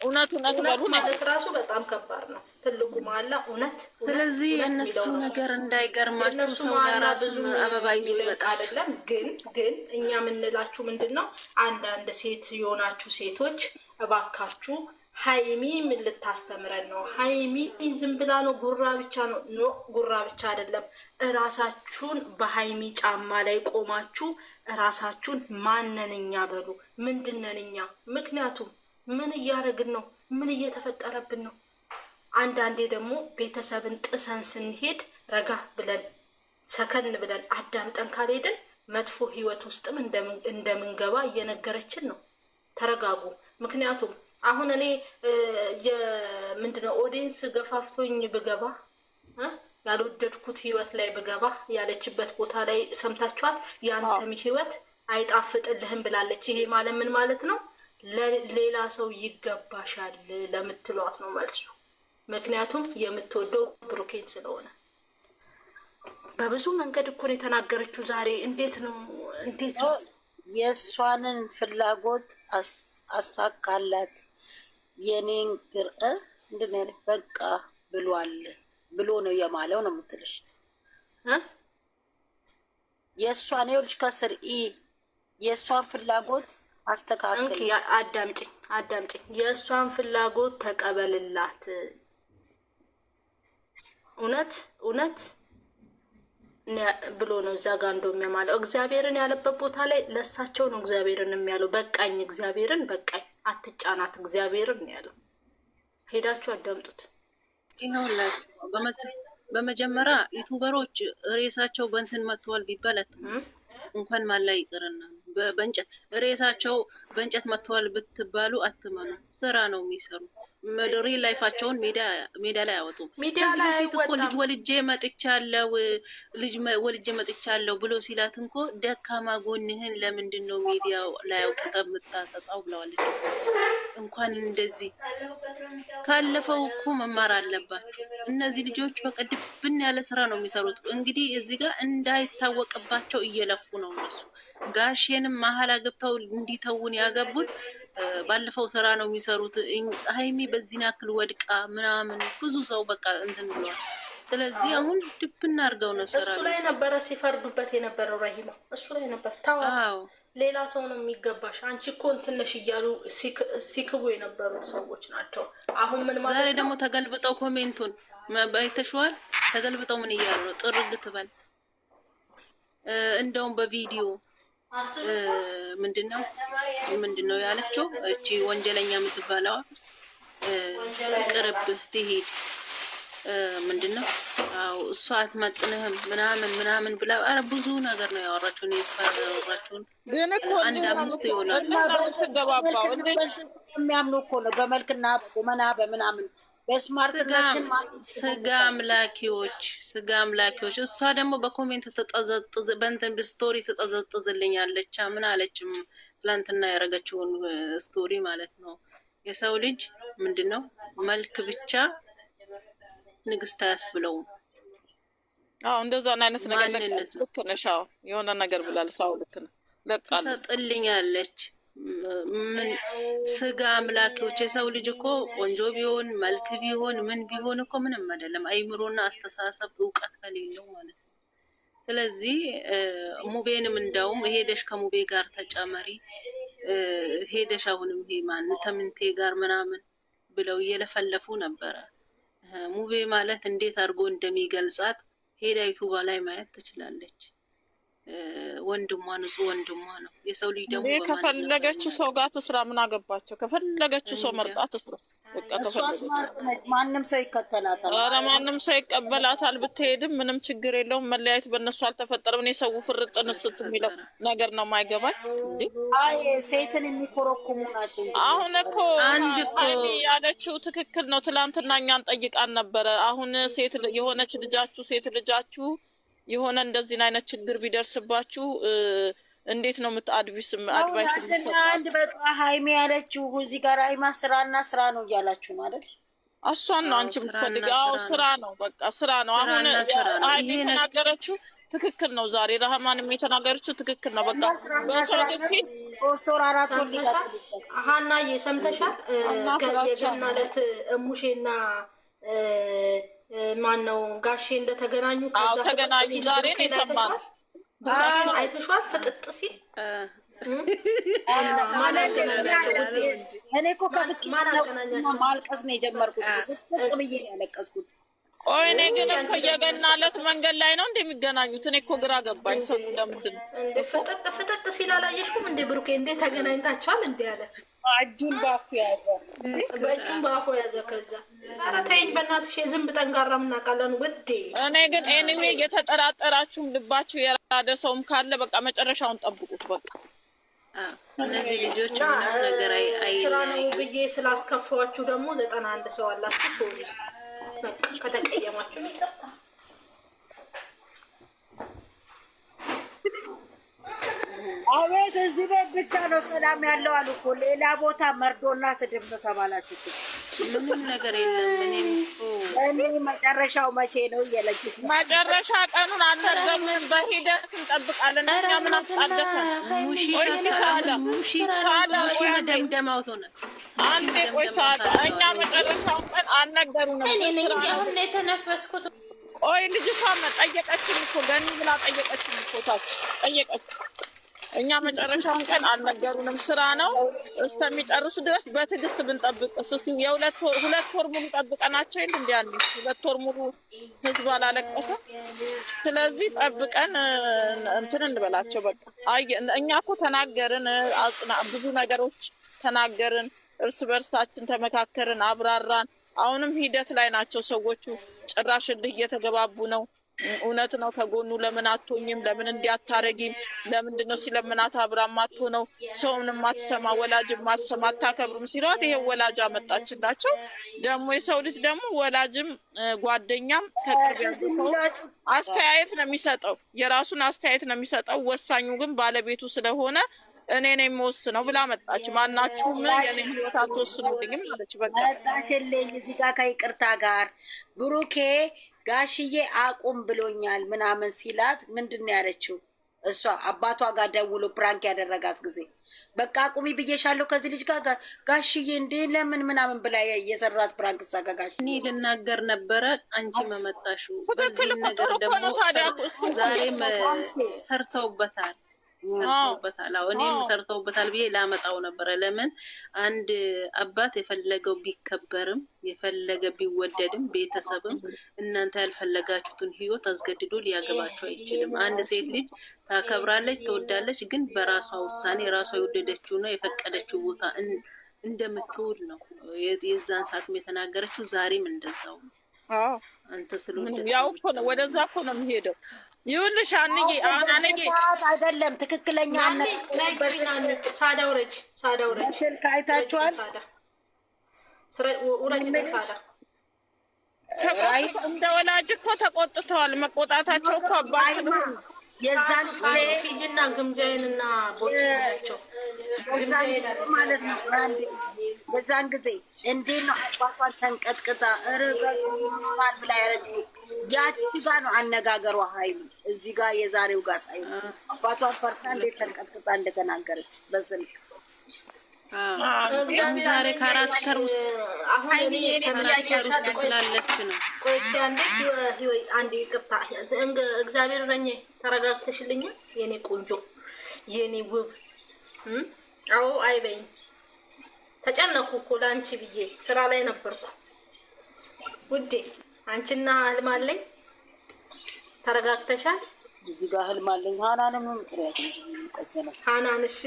እውነት በሉ ማለት ራሱ በጣም ከባድ ነው። ትልቁ ማላ እውነት። ስለዚህ የእነሱ ነገር እንዳይገርማችሁ ሰው ለራስም አበባ ይዞ ይመጣል አይደለም። ግን እኛ የምንላችሁ ምንድነው አንዳንድ ሴት የሆናችሁ ሴቶች እባካችሁ ሃይሚ ምን ልታስተምረን ነው? ሃይሚ ዝም ብላ ነው ጉራ ብቻ ነው። ኖ ጉራ ብቻ አይደለም። እራሳችሁን በሃይሚ ጫማ ላይ ቆማችሁ እራሳችሁን ማንነኛ በሉ። ምንድነንኛ? ምክንያቱም ምን እያደረግን ነው? ምን እየተፈጠረብን ነው? አንዳንዴ ደግሞ ቤተሰብን ጥሰን ስንሄድ ረጋ ብለን ሰከን ብለን አዳምጠን ካልሄድን መጥፎ ህይወት ውስጥም እንደምንገባ እየነገረችን ነው። ተረጋጉ። ምክንያቱም አሁን እኔ ምንድነው ኦዲየንስ ገፋፍቶኝ ብገባ ያልወደድኩት ህይወት ላይ ብገባ ያለችበት ቦታ ላይ ሰምታችኋል። ያንተም ህይወት አይጣፍጥልህም ብላለች። ይሄ ማለት ምን ማለት ነው? ሌላ ሰው ይገባሻል ለምትሏት ነው መልሱ። ምክንያቱም የምትወደው ብሩኬን ስለሆነ በብዙ መንገድ እኮ ነው የተናገረችው ዛሬ። እንዴት ነው የእሷንን ፍላጎት አሳካላት። የኔን ግርእ እንድን በቃ ብሏል ብሎ ነው የማለው ነው የምትልሽ። የእሷን ይኸውልሽ ከስር የእሷን ፍላጎት አስተካክል። አዳምጪኝ። የእሷን ፍላጎት ተቀበልላት። እውነት ብሎ ነው እዛ ጋር እንደውም የማለው እግዚአብሔርን ያለበት ቦታ ላይ ለእሳቸው ነው እግዚአብሔርን የሚያለው። በቃኝ እግዚአብሔርን በቃኝ፣ አትጫናት እግዚአብሔርን ያለው። ሄዳችሁ አዳምጡት። በመጀመሪያ ዩቱበሮች ሬሳቸው በእንትን መጥተዋል ቢባለት እንኳን ማላ ይቅርና በእንጨት ሬሳቸው በእንጨት መጥተዋል ብትባሉ አትመኑ። ስራ ነው የሚሰሩ። መድሪ ላይፋቸውን ሜዳ ላይ አያወጡም። ከዚህ በፊት እኮ ልጅ ወልጄ መጥቻለሁ ብሎ ሲላት እንኮ ደካማ ጎንህን ለምንድን ነው ሚዲያ ላይ አውጥተህ የምታሰጣው ብለዋለች። እንኳን እንደዚህ ካለፈው እኮ መማር አለባችሁ። እነዚህ ልጆች በቀድብን ያለ ስራ ነው የሚሰሩት። እንግዲህ እዚህ ጋር እንዳይታወቅባቸው እየለፉ ነው እነሱ። ጋሼንም መሀል አገብተው እንዲተውን ያገቡት ባለፈው ስራ ነው የሚሰሩት። ሃይሚ በዚህ ያክል ወድቃ ምናምን ብዙ ሰው በቃ እንትን ብለዋል። ስለዚህ አሁን ድብና አድርገው ነው ስራ እሱ ላይ ነበረ ሲፈርዱበት የነበረው ራሂማ እሱ ላይ ነበር። ታዋት ሌላ ሰው ነው የሚገባሽ አንቺ እኮ እንትን ነሽ እያሉ ሲክቡ የነበሩት ሰዎች ናቸው። አሁን ምን ማለት ነው? ዛሬ ደግሞ ተገልብጠው ኮሜንቱን ባይተሽዋል። ተገልብጠው ምን እያሉ ነው? ጥርግ ትበል። እንደውም በቪዲዮ ምንድነው ያለችው? እቺ ወንጀለኛ የምትባለው ይቅርብህ ትሄድ ምንድነው? አው እሷ አትመጥንህም ምናምን ብላ አረ ብዙ ነገር ነው ያወራችው። ነው እሷ ያወራችው ግን እኮ አንድ አምስት ይሆናል። ተገባባው የሚያምኑ እኮ ነው በመልክና በቁመና በምናምን በስማርት ስጋ አምላኪዎች። እሷ ደግሞ በኮሜንት ተጠዘጥዝ በእንትን ስቶሪ ተጠዘጥዝልኛለች። ምን አለችም? ትላንትና ያደረገችውን ስቶሪ ማለት ነው። የሰው ልጅ ምንድነው መልክ ብቻ ንግስት አያስብለውም። እንደዛ አይነት ነገር ልክ ነሽ። የሆነ ነገር ብላል ሰው ልክ ነው ለቃል ትሰጥልኛለች። ስጋ አምላኪዎች። የሰው ልጅ እኮ ቆንጆ ቢሆን መልክ ቢሆን ምን ቢሆን እኮ ምንም አይደለም፣ አይምሮና አስተሳሰብ እውቀት ከሌለው ማለት ነው። ስለዚህ ሙቤንም እንዳውም ሄደሽ ከሙቤ ጋር ተጨመሪ ሄደሽ አሁንም ይሄ ማን ተምንቴ ጋር ምናምን ብለው እየለፈለፉ ነበረ። ሙቤ ማለት እንዴት አድርጎ እንደሚገልጻት ሄዳ ዩቱባ ላይ ማየት ትችላለች። ወንድሟ ንጹህ ወንድሟ ነው። የሰው ልጅ ደግሞ ከፈለገችው ሰው ጋር ትስራ፣ ምን አገባቸው? ከፈለገችው ሰው መርጣ ትስራ። ማንም ሰው ይከተላታል። ኧረ ማንም ሰው ይቀበላታል። ብትሄድም ምንም ችግር የለውም። መለያየት በእነሱ አልተፈጠረም። እኔ ሰው ፍርጥን ስት የሚለው ነገር ነው የማይገባኝ። አይ ሴትን የሚኮረኩሙ ናቸው። አሁን እኮ ያለችው ትክክል ነው። ትላንትና እኛን ጠይቃን ነበረ። አሁን ሴት የሆነች ሴት ልጃችሁ የሆነ እንደዚህ አይነት ችግር ቢደርስባችሁ እንዴት ነው አድቫይስ አንድ በቃ ሃይሚ ያለችው እዚህ ጋር ሃይማ ስራ ነው እያላችሁ ነው አይደል? እሷን ነው አንቺ የምትፈልጊው? አዎ ስራ ነው፣ በቃ ስራ ነው። አሁን አይኔ የተናገረችው ትክክል ነው። ዛሬ ረህማንም የተናገረችው ትክክል ነው። በቃ በሰው ግፊት ፖስቶር አራቱን ሊቀጥል ሀናዬ ሰምተሻል? የገና ዕለት እሙሼና ማን ነው ጋሼ እንደተገናኙ ከዛ ተገናኙ። ዛሬ ነው የሰማነው። አይተሽዋል? ፍጥጥ ሲል እኔ እኮ ከፍቼ ማልቀስ ነው የጀመርኩት። ዝቅዝቅ ብዬ ነው ያለቀስኩት። ቆይ እኔ ግን እኮ የገና ዕለት መንገድ ላይ ነው እንደሚገናኙት። እኔ እኮ ግራ ገባኝ። ሰው ለምንድን ነው ፍጥጥ ሲል አላየሽውም እንዴ? ብሩኬ እንዴ ተገናኝታችኋል እንዴ አለ። እጁን ባፉ ያዘ፣ በእጁን ባፉ ያዘ። ከዛ ኧረ ተይኝ በእናትሽ የዝንብ ጠንጋራ ምናውቃለን ውዴ። እኔ ግን ኤኒዌይ የተጠራጠራችሁም ልባችሁ የራደ ሰውም ካለ በቃ መጨረሻውን ጠብቁት። በቃ እነዚህ ልጆች ነገር ስራ ነው ብዬ ስላስከፋችሁ ደግሞ 91 ሰው አላችሁ። ሶሪ በቃ ከተቀየማችሁ ይቅርታ። አቤት እዚህ ቤት ብቻ ነው ሰላም ያለው አሉ እኮ። ሌላ ቦታ መርዶና ስድብ ነው ተባላችሁ። ምንም ነገር የለም። እኔ መጨረሻው መቼ ነው እየለችት መጨረሻ ቀኑን አልነገሩንም። በሂደት እንጠብቃለን። እኛ ምን አጣደፈን? መደምደማውቶ ነው አንዴ ቆይ ሰዓት እኛ መጨረሻውን ቀን አልነገሩንም። አሁን የተነፈስኩት ቆይ ልጅቷ ጠየቀችን እኮ ገኒ ብላ ጠየቀችን እኮ ታች ጠየቀች። እኛ መጨረሻውን ቀን አልነገሩንም። ስራ ነው እስከሚጨርሱ ድረስ በትዕግስት ብንጠብቅ እስቲ ሁለት ወር ሙሉ ጠብቀናቸው እንዴ? እንዴ 2 ወር ሙሉ ህዝብ አላለቀሰ። ስለዚህ ጠብቀን እንትን እንበላቸው በቃ። እኛ እኮ ተናገርን፣ ብዙ ነገሮች ተናገርን፣ እርስ በርሳችን ተመካከርን፣ አብራራን። አሁንም ሂደት ላይ ናቸው ሰዎቹ። ጭራሽ እልህ እየተገባቡ ነው። እውነት ነው። ከጎኑ ለምን አትሆኝም? ለምን እንዲያታረጊም? ለምንድነው ሲለምናት አብራም አትሆነው? ሰውን ማትሰማ ወላጅ ማትሰማ አታከብሩም ሲሏት ይሄ ወላጅ አመጣችላቸው። ደግሞ የሰው ልጅ ደግሞ ወላጅም ጓደኛም ከቅርብ ያለው አስተያየት ነው የሚሰጠው፣ የራሱን አስተያየት ነው የሚሰጠው። ወሳኙ ግን ባለቤቱ ስለሆነ እኔ ነኝ የምወስነው ብላ መጣች። ማናችሁም የኔ ህይወት አትወስኑልኝም አለች። በቃ መጣችልኝ እዚህ ጋር ከይቅርታ ጋር ብሩኬ ጋሽዬ አቁም ብሎኛል ምናምን ሲላት ምንድን ነው ያለችው? እሷ አባቷ ጋር ደውሎ ፕራንክ ያደረጋት ጊዜ በቃ አቁሚ ብዬሻለሁ ከዚህ ልጅ ጋር ጋሽዬ እንዴ ለምን ምናምን ብላ የሰራት ፕራንክ ሳጋጋሽ እኔ ልናገር ነበረ። አንቺ መመጣሹ በዚህ ነገር ደግሞ ዛሬም ሰርተውበታል። አዎ እኔም ሰርተውበታል ብዬ ላመጣው ነበረ። ለምን አንድ አባት የፈለገው ቢከበርም የፈለገ ቢወደድም ቤተሰብም እናንተ ያልፈለጋችሁትን ህይወት አስገድዶ ሊያገባችሁ አይችልም። አንድ ሴት ልጅ ታከብራለች፣ ትወዳለች፣ ግን በራሷ ውሳኔ ራሷ የወደደችው ነው የፈቀደችው ቦታ እንደምትውል ነው የዛን ሰዓትም የተናገረችው። ዛሬም እንደዛው አንተ ስለወደድክ ያው እኮ ነው ወደዛ እኮ ነው የሚሄደው። ይኸውልሽ አንዬ ሰዓት አይደለም ትክክለኛ ሳዳውረጅ ስልክ አይታችኋል። እንደ ወላጅ እኮ ተቆጥተዋል። መቆጣታቸው እኮ አባት ስለሆነ የዛን ሂጂና ግምጃዬንና ቦርጭናቸው ማለት ነው። በዛን ጊዜ እንዴት ነው አባቷን ተንቀጥቅጣ ርጋል ብላ ያረዱ ያቺ ጋር ነው አነጋገሯ ሀይሉ። እዚህ ጋር የዛሬው ጋር ሳይ አባቷን ፈርታ እንዴት ተንቀጥቅጣ እንደተናገረች በስልክ ዛሬ ካራክተር ውስጥ ካራክተር ውስጥ ስላለች ነው። ቆይ እስኪ አንዴ ይቅርታ እግዚአብሔር ረኘ ተረጋግተሽልኛል የኔ ቆንጆ የኔ ውብ። አዎ አይበኝ ተጨነኩ እኮ ለአንቺ ብዬ ስራ ላይ ነበርኩ ውዴ። አንቺና ህልም አለኝ። ተረጋግተሻል? እዚህ ጋር ህልም አለኝ። ሃናንም ጥሪያት ተዘለች። ሃናን እሺ።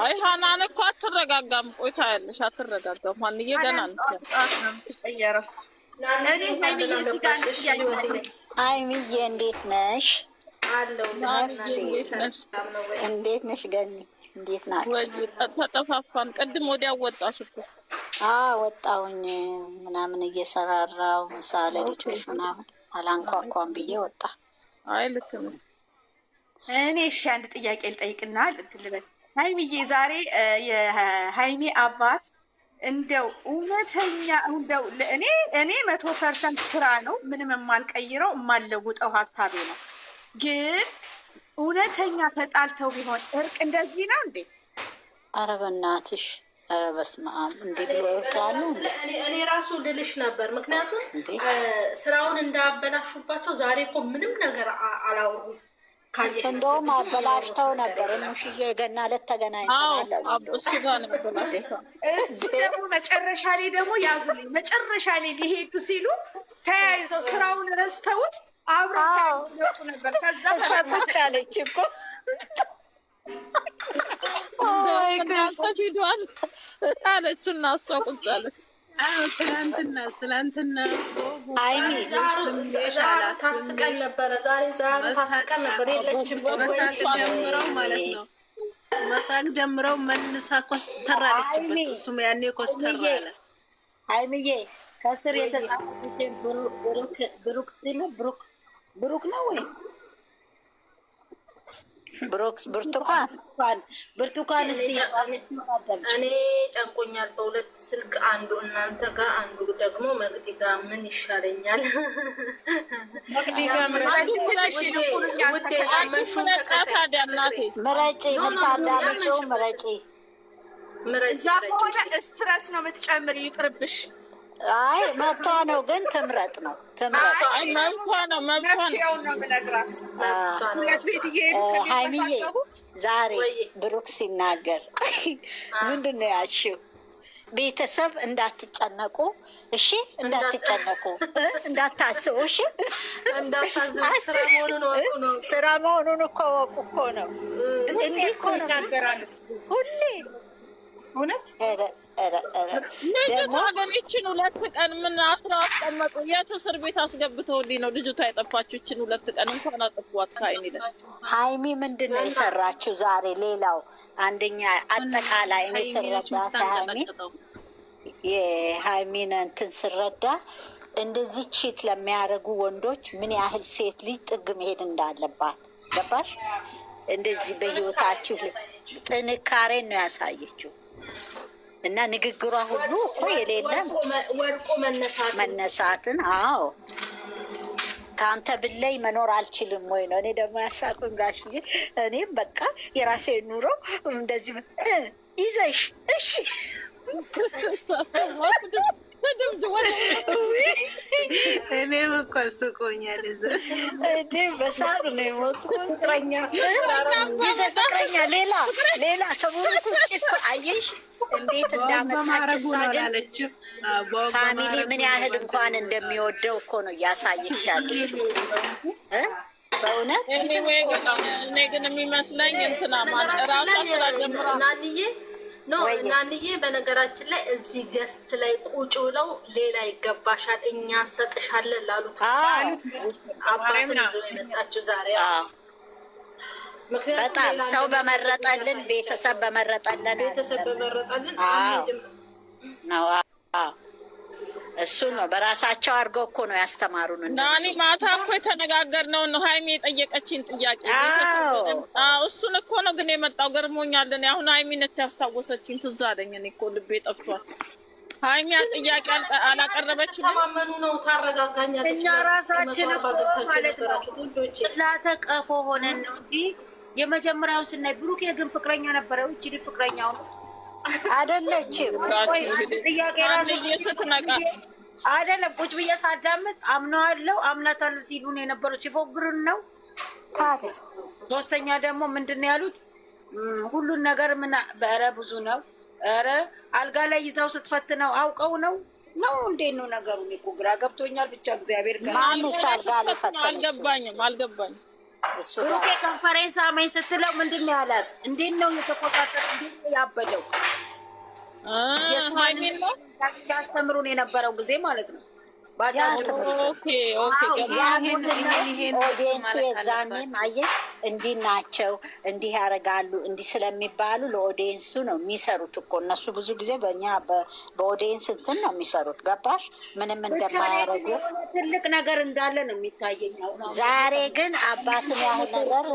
አይ ሃናን እኮ አትረጋጋም። ቆይታ ያለሽ አትረጋጋም። ማንዬ ገና ነው ተቀየረ። እኔ ሃይሚዬ እዚህ ጋር ሃይሚዬ እንዴት ነሽ? አለው እንዴት ነሽ ገኒ? እንዴት ናችሁ? ወይ ተጠፋፋን። ቅድም ወዲያ ወጣሽ እኮ። ወጣሁኝ ምናምን እየሰራራው ምሳሌ ልጆች ምናምን አላንኳኳም ብዬ ወጣ። አይ ልክ ነው። እኔ እሺ አንድ ጥያቄ ልጠይቅና እንትን ልበል። ሃይሚዬ ዛሬ የሃይሚ አባት እንደው እውነተኛ እንደው እኔ 100% ስራ ነው ምንም የማልቀይረው የማልለውጠው ሀሳቤ ነው። ግን እውነተኛ ተጣልተው ቢሆን እርቅ እንደዚህ ነው እንዴ? ኧረ በእናትሽ ኧረ በስመ አብ እንዴ ብሎ እርቃሉ። እኔ ራሱ ልልሽ ነበር፣ ምክንያቱም ስራውን እንዳበላሹባቸው ዛሬ እኮ ምንም ነገር አላወሩም። እንደውም አበላሽተው ነበር። ሙሽዬ የገና ዕለት ተገናኝተናል። እሱ ጋር ነበር እሱ ደግሞ መጨረሻ ላይ ደግሞ ያዙልኝ፣ መጨረሻ ላይ ሊሄዱ ሲሉ ተያይዘው ስራውን ረስተውት አብረው ይወጡ ነበር። ከዛ ሰምቻ አለች እኮ ሂዷል አለች እና እሷ ቁጭ አለች። ትላንትና ታስቀን ነበረ። ዛሬ ታስቀን ነበር። የለችም ጀምረው ማለት ነው መሳቅ ጀምረው መልሳ ኮስተር አለችበት። እሱም ያኔ ኮስተር አለ። ሀይሚዬ ከስር የተጻፈሽን ብሩክ ነው ወይ ብርቱካን እስቲ እኔ ጨንቆኛል በሁለት ስልክ፣ አንዱ እናንተ ጋር አንዱ ደግሞ መቅዲ ጋር ምን ይሻለኛል? ምረጪ፣ የምታዳምጪው ምረጪ። እዛ ከሆነ ስትረስ ነው የምትጨምር፣ ይቅርብሽ። አይ መብቷ ነው፣ ግን ትምረጥ ነው ትምረጥ። መፍትሄውን ነው የምነግራት። ቤት እየሄዱ ሀይሚዬ ዛሬ ብሩክ ሲናገር ምንድን ነው ያልሽው? ቤተሰብ እንዳትጨነቁ እሺ፣ እንዳትጨነቁ እንዳታስቡ እሺ። ስራ መሆኑን እኮ ወቁ እኮ ነው። እንዲህ እኮ ነው ሁሌ እውነት። ልጅቷ ግን ይችን 2 ቀን ምን አስቀመጡ? የት እስር ቤት አስገብተውልኝ ነው ልጅቷ የጠፋችው? ይችን 2 ቀን እንኳን አጠፏት ከአይን ይለ ሀይሚ ምንድን ነው የሰራችው ዛሬ? ሌላው አንደኛ አጠቃላይ እኔ ስረዳ የሀይሚን እንትን ስረዳ እንደዚህ ቺት ለሚያደርጉ ወንዶች ምን ያህል ሴት ልጅ ጥግ መሄድ እንዳለባት ገባሽ? እንደዚህ በህይወታችሁ ጥንካሬን ነው ያሳየችው። እና ንግግሯ ሁሉ እኮ የሌለም ወርቁ መነሳትን። አዎ ከአንተ ብለይ መኖር አልችልም ወይ ነው። እኔ ደግሞ ያሳቁኝ ጋሽዬ፣ እኔም በቃ የራሴ ኑሮ እንደዚህ ይዘሽ እሺ እኔም እኮ ስቆኛል። እኔ በሳሩ ነው የሞቱ ፍቅረኛ ፍቅረኛ ሌላ ከቡሩክ ውጭ እኮ አየሽ እንዴት እንዳመጣች እሷ። ግን ፋሚሊ ምን ያህል እንኳን እንደሚወደው እኮ ነው እያሳየች ያለችው በእውነት። እኔ ግን የሚመስለኝ እንትና ራሷ ስራ ጀምራ እናንዬ በነገራችን ላይ እዚህ ገስት ላይ ቁጭ ብለው ሌላ ይገባሻል እኛ እንሰጥሻለን ላሉት አባትን ይዘው የመጣችው ዛሬ በጣም ሰው በመረጠልን ቤተሰብ በመረጠልን ነው። እሱ ነው በራሳቸው አድርገው እኮ ነው ያስተማሩን። ናኒ ማታ እኮ የተነጋገርነው ነው። ሀይሚ የጠየቀችን ጥያቄ እሱን እኮ ነው ግን የመጣው ገርሞኛል። እኔ አሁን ሀይሚ ነች ያስታወሰችኝ፣ ትዝ አለኝ። እኔ እኮ ልቤ ጠፍቷል። ሀይሚ ጥያቄ አላቀረበችም። ተማመኑ ነው ታረጋጋኛለች። እኛ ራሳችን እኮ ማለት ነው ላተቀፎ ሆነን ነው እንጂ የመጀመሪያውን ስናይ ብሩክ ግን ፍቅረኛ ነበረው። እቺ ፍቅረኛው ነው አይደለችም። ጥያቄ አይደለም። ቁጭ ብዬ ሳዳምጥ አምነዋለሁ አምናታለሁ ሲሉን የነበረው ሲፎግሩን ነው። ሶስተኛ ደግሞ ምንድን ነው ያሉት? ሁሉን ነገር ምን በረ ብዙ ነው። ኧረ አልጋ ላይ ይዛው ስትፈትነው አውቀው ነው እንዴት ነው ነገሩ? እኔ እኮ ግራ ገብቶኛል። ብቻ እግዚአብሔር ማንች አልጋ ላይ ፈተነች። አልገባኝም። ብሩኬ ኮንፈረንስ አመኝ ስትለው ምንድን ነው ያላት? እንዴት ነው የተቆጣጠረ? እንዴት ነው ያበለው? የሱማይን ነው ሲያስተምሩን የነበረው ጊዜ ማለት ነው። ኦዲየንሱ የዛኔም አየሽ እንዲህ ናቸው እንዲህ ያደርጋሉ እንዲህ ስለሚባሉ ለኦዲየንሱ ነው የሚሰሩት እኮ እነሱ ብዙ ጊዜ በእኛ በኦዲየንስ እንትን ነው የሚሰሩት። ገባሽ? ምንም እንደማያደርጉ ትልቅ ነገር እንዳለ ነው የሚታየኝ። ዛሬ ግን አባትን ያህል ነገር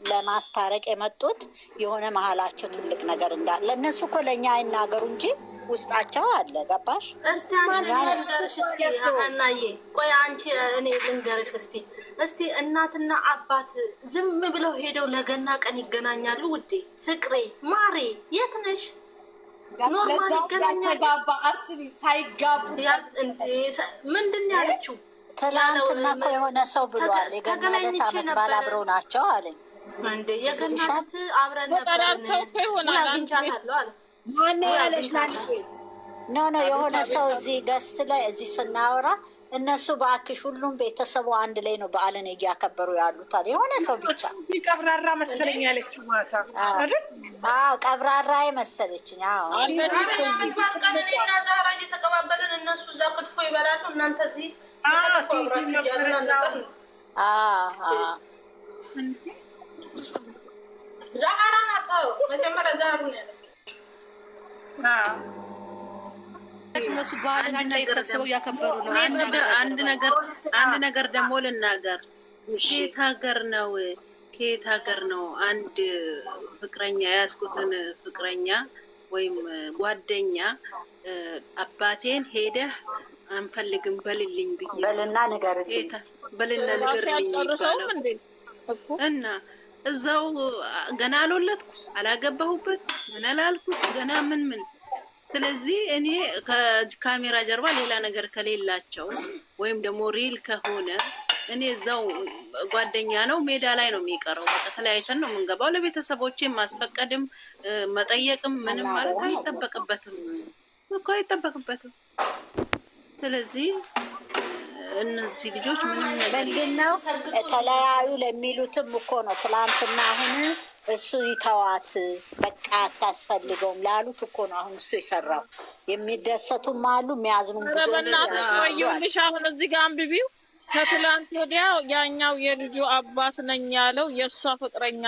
ለማስታረቅ የመጡት የሆነ መሀላቸው ትልቅ ነገር እንዳለ እነሱ እኮ ለእኛ አይናገሩ እንጂ ውስጣቸው አለ። ገባሽ? እስቲ አንቺ ልንገርሽ እስቲ ሀናዬ፣ ቆይ አንቺ እኔ ልንገርሽ እስቲ እናትና አባት ዝም ብለው ሄደው ለገና ቀን ይገናኛሉ? ውዴ ፍቅሬ ማሬ የት ነሽ? ኖርማል ይገናኛሉ። አስቢ ሳይጋቡ ምንድን ነው ያለችው? ትላንትና እኮ የሆነ ሰው ብሏል የገና ዕለት ዓመት በዓል አብረው ናቸው አለኝ። እንዴ የገና ዕለት አብረን ነበርን አግኝቻታለሁ አለ። ማነው ያለሽ? ኖ የሆነ ሰው እዚህ ገስት ላይ እዚህ ስናወራ እነሱ በአክሽ ሁሉም ቤተሰቡ አንድ ላይ ነው በዓልን እያከበሩ ያሉት አለ የሆነ ሰው ብቻ። ቀብራራ መሰለኝ ያለችው ማታ አይደል? አዎ ቀብራራ መሰለችኝ። አዎ ቀንና ዛራ እየተቀባበልን እነሱ እዛ ክትፎ ይበላሉ፣ እናንተ እዚህ ዛራ ናት። መጀመሪያ ዛሩ ነው ያለችው። እነሱ በዓልን አንድ ላይ ተሰብስበው እያከበሩ ነው። አንድ ነገር ደግሞ ልናገር። ከየት ሀገር ነው አንድ ፍቅረኛ የያዝኩትን ፍቅረኛ ወይም ጓደኛ አባቴን ሄደህ አንፈልግም በልልኝ ብዬ በልና ንገርልኝ ይባላል እና እዛው ገና አልወለድኩ አላገባሁበት ምን አላልኩት ገና ምን ስለዚህ እኔ ከካሜራ ጀርባ ሌላ ነገር ከሌላቸው ወይም ደግሞ ሪል ከሆነ እኔ እዛው ጓደኛ ነው ሜዳ ላይ ነው የሚቀረው። በቃ ተለያይተን ነው የምንገባው። ለቤተሰቦቼ ማስፈቀድም መጠየቅም ምንም ማለት አይጠበቅበትም። ስለዚህ እነዚህ ልጆች ምንድነው ተለያዩ ለሚሉትም እኮ ነው ትላንትና አሁን እሱ ይተዋት በቃ አታስፈልገውም ላሉት እኮ ነው አሁን እሱ የሰራው። የሚደሰቱም አሉ የሚያዝኑም ብዙ በእናትሽ ወይልሽ። አሁን እዚህ ጋር አንብቢው። ከትላንት ወዲያ ያኛው የልጁ አባት ነኝ ያለው የእሷ ፍቅረኛ